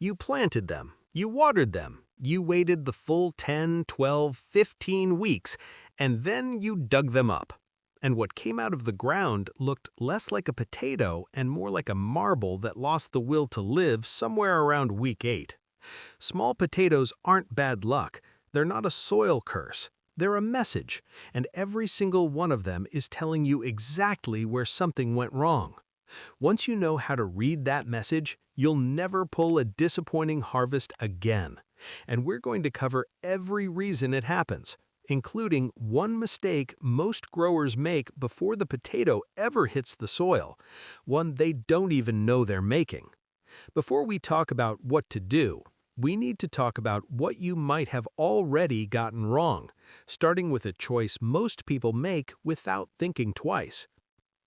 You planted them, you watered them, you waited the full 10, 12, 15 weeks, and then you dug them up. And what came out of the ground looked less like a potato and more like a marble that lost the will to live somewhere around week 8. Small potatoes aren't bad luck. They're not a soil curse. They're a message, and every single one of them is telling you exactly where something went wrong. Once you know how to read that message, you'll never pull a disappointing harvest again. And we're going to cover every reason it happens, including one mistake most growers make before the potato ever hits the soil, one they don't even know they're making. Before we talk about what to do, we need to talk about what you might have already gotten wrong, starting with a choice most people make without thinking twice.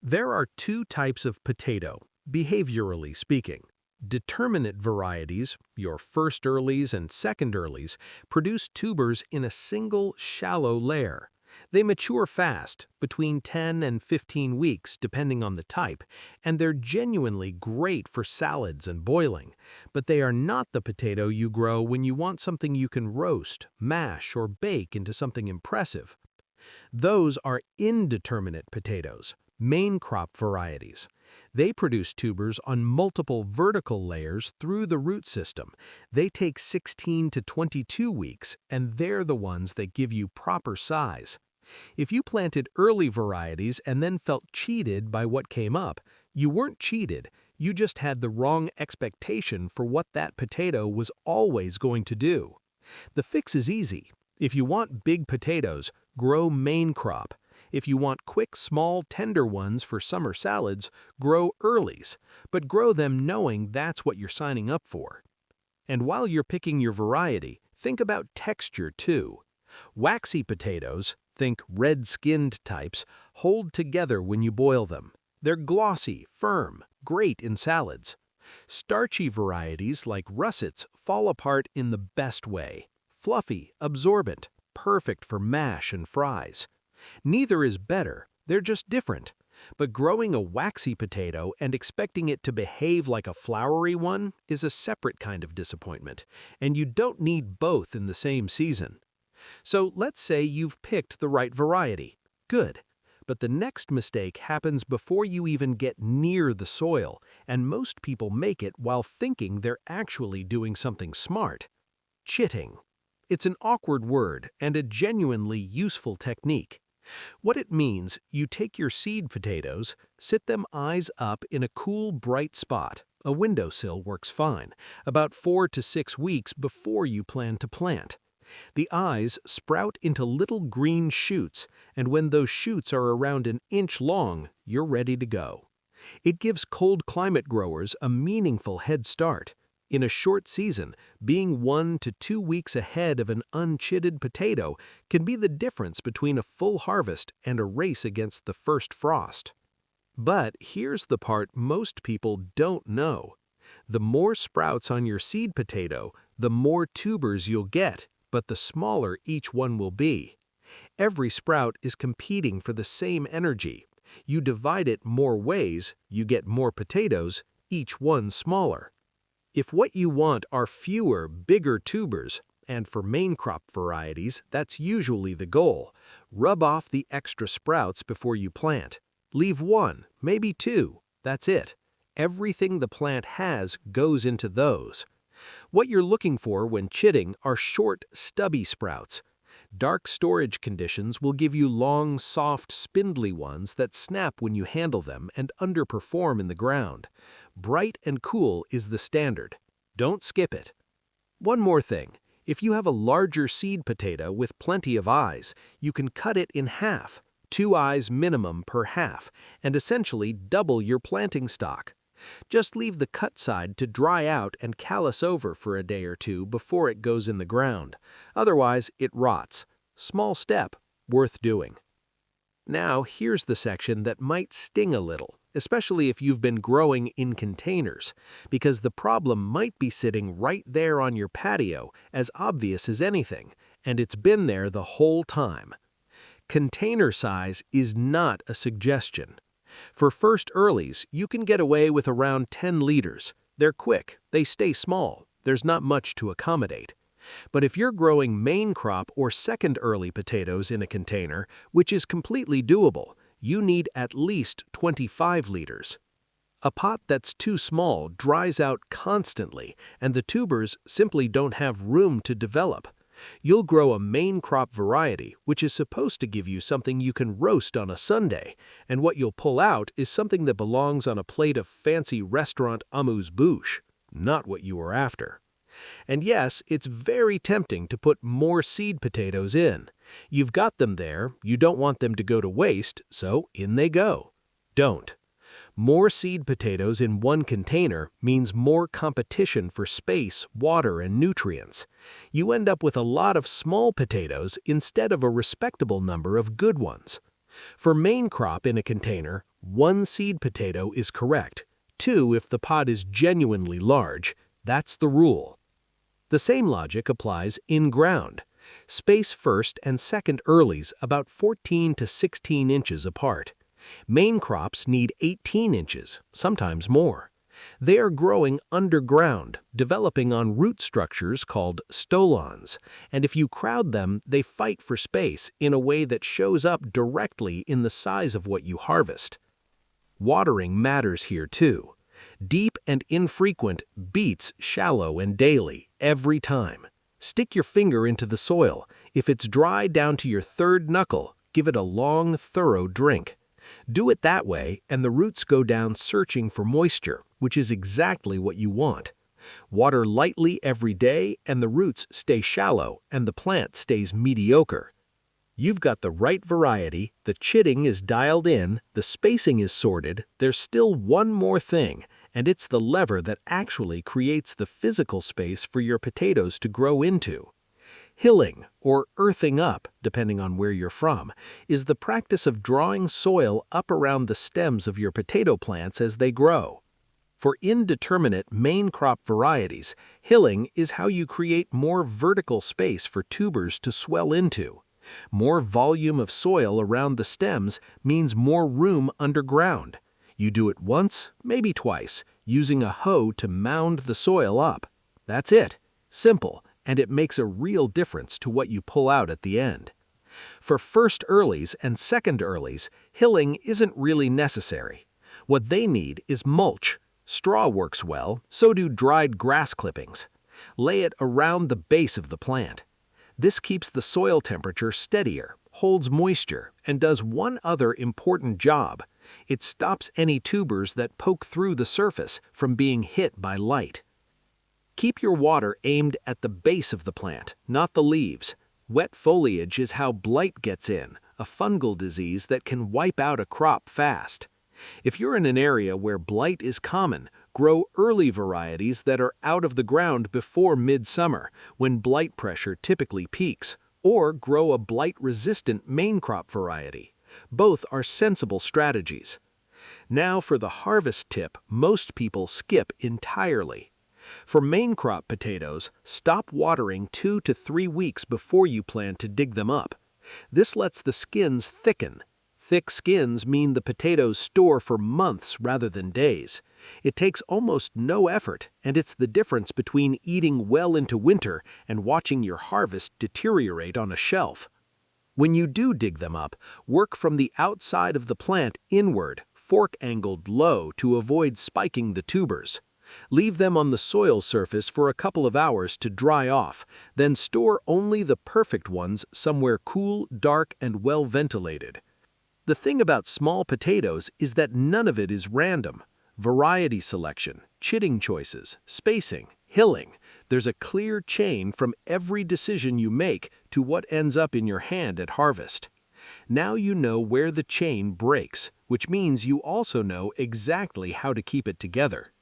There are two types of potato, behaviorally speaking. Determinate varieties, your first earlies and second earlies, produce tubers in a single shallow layer. They mature fast, between 10 and 15 weeks depending on the type, and they're genuinely great for salads and boiling. But they are not the potato you grow when you want something you can roast, mash, or bake into something impressive. Those are indeterminate potatoes, main crop varieties. They produce tubers on multiple vertical layers through the root system. They take 16 to 22 weeks, and they're the ones that give you proper size. If you planted early varieties and then felt cheated by what came up, you weren't cheated, you just had the wrong expectation for what that potato was always going to do. The fix is easy. If you want big potatoes, grow main crop. If you want quick, small, tender ones for summer salads, grow earlies, but grow them knowing that's what you're signing up for. And while you're picking your variety, think about texture too. Waxy potatoes, think red-skinned types, hold together when you boil them. They're glossy, firm, great in salads. Starchy varieties like russets fall apart in the best way. Fluffy, absorbent, perfect for mash and fries. Neither is better, they're just different. But growing a waxy potato and expecting it to behave like a floury one is a separate kind of disappointment, and you don't need both in the same season. So let's say you've picked the right variety. Good. But the next mistake happens before you even get near the soil, and most people make it while thinking they're actually doing something smart. Chitting. It's an awkward word and a genuinely useful technique. What it means, you take your seed potatoes, sit them eyes up in a cool, bright spot. A windowsill works fine, about 4 to 6 weeks before you plan to plant. The eyes sprout into little green shoots, and when those shoots are around an inch long, you're ready to go. It gives cold climate growers a meaningful head start. In a short season, being 1 to 2 weeks ahead of an unchitted potato can be the difference between a full harvest and a race against the first frost. But here's the part most people don't know. The more sprouts on your seed potato, the more tubers you'll get, but the smaller each one will be. Every sprout is competing for the same energy. You divide it more ways, you get more potatoes, each one smaller. If what you want are fewer, bigger tubers, and for main crop varieties, that's usually the goal, rub off the extra sprouts before you plant. Leave 1, maybe 2, that's it. Everything the plant has goes into those. What you're looking for when chitting are short, stubby sprouts. Dark storage conditions will give you long, soft, spindly ones that snap when you handle them and underperform in the ground. Bright and cool is the standard. Don't skip it. One more thing. If you have a larger seed potato with plenty of eyes, you can cut it in half, 2 eyes minimum per half, and essentially double your planting stock. Just leave the cut side to dry out and callus over for a day or 2 before it goes in the ground. Otherwise, it rots. Small step, worth doing. Now, here's the section that might sting a little, especially if you've been growing in containers, because the problem might be sitting right there on your patio, as obvious as anything, and it's been there the whole time. Container size is not a suggestion. For first earlies, you can get away with around 10 liters. They're quick, they stay small, there's not much to accommodate. But if you're growing main crop or second early potatoes in a container, which is completely doable, you need at least 25 liters. A pot that's too small dries out constantly, and the tubers simply don't have room to develop. You'll grow a main crop variety, which is supposed to give you something you can roast on a Sunday, and what you'll pull out is something that belongs on a plate of fancy restaurant amuse-bouche, not what you were after. And yes, it's very tempting to put more seed potatoes in. You've got them there, you don't want them to go to waste, so in they go. Don't. More seed potatoes in one container means more competition for space, water, and nutrients. You end up with a lot of small potatoes instead of a respectable number of good ones. For main crop in a container, 1 seed potato is correct. 2 if the pot is genuinely large. That's the rule. The same logic applies in ground. Space first and second earlies about 14 to 16 inches apart. Main crops need 18 inches, sometimes more. They are growing underground, developing on root structures called stolons, and if you crowd them, they fight for space in a way that shows up directly in the size of what you harvest. Watering matters here too. Deep and infrequent beats shallow and daily, every time. Stick your finger into the soil. If it's dry down to your third knuckle, give it a long, thorough drink. Do it that way, and the roots go down searching for moisture, which is exactly what you want. Water lightly every day, and the roots stay shallow, and the plant stays mediocre. You've got the right variety, the chitting is dialed in, the spacing is sorted, there's still one more thing, and it's the lever that actually creates the physical space for your potatoes to grow into. Hilling, or earthing up, depending on where you're from, is the practice of drawing soil up around the stems of your potato plants as they grow. For indeterminate main crop varieties, hilling is how you create more vertical space for tubers to swell into. More volume of soil around the stems means more room underground. You do it once, maybe twice, using a hoe to mound the soil up. That's it. Simple. And it makes a real difference to what you pull out at the end. For first earlies and second earlies, hilling isn't really necessary. What they need is mulch. Straw works well, so do dried grass clippings. Lay it around the base of the plant. This keeps the soil temperature steadier, holds moisture, and does one other important job. It stops any tubers that poke through the surface from being hit by light. Keep your water aimed at the base of the plant, not the leaves. Wet foliage is how blight gets in, a fungal disease that can wipe out a crop fast. If you're in an area where blight is common, grow early varieties that are out of the ground before midsummer, when blight pressure typically peaks, or grow a blight-resistant main crop variety. Both are sensible strategies. Now for the harvest tip most people skip entirely. For main crop potatoes, stop watering 2 to 3 weeks before you plan to dig them up. This lets the skins thicken. Thick skins mean the potatoes store for months rather than days. It takes almost no effort, and it's the difference between eating well into winter and watching your harvest deteriorate on a shelf. When you do dig them up, work from the outside of the plant inward, fork-angled low to avoid spiking the tubers. Leave them on the soil surface for a couple of hours to dry off, then store only the perfect ones somewhere cool, dark, and well ventilated. The thing about small potatoes is that none of it is random. Variety selection, chitting choices, spacing, hilling. There's a clear chain from every decision you make to what ends up in your hand at harvest. Now you know where the chain breaks, which means you also know exactly how to keep it together.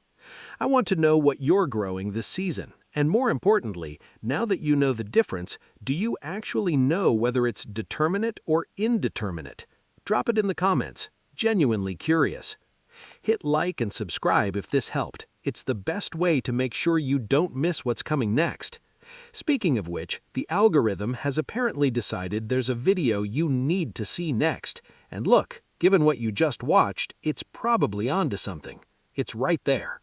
I want to know what you're growing this season, and more importantly, now that you know the difference, do you actually know whether it's determinate or indeterminate? Drop it in the comments. Genuinely curious. Hit like and subscribe if this helped. It's the best way to make sure you don't miss what's coming next. Speaking of which, the algorithm has apparently decided there's a video you need to see next. And look, given what you just watched, it's probably onto something. It's right there.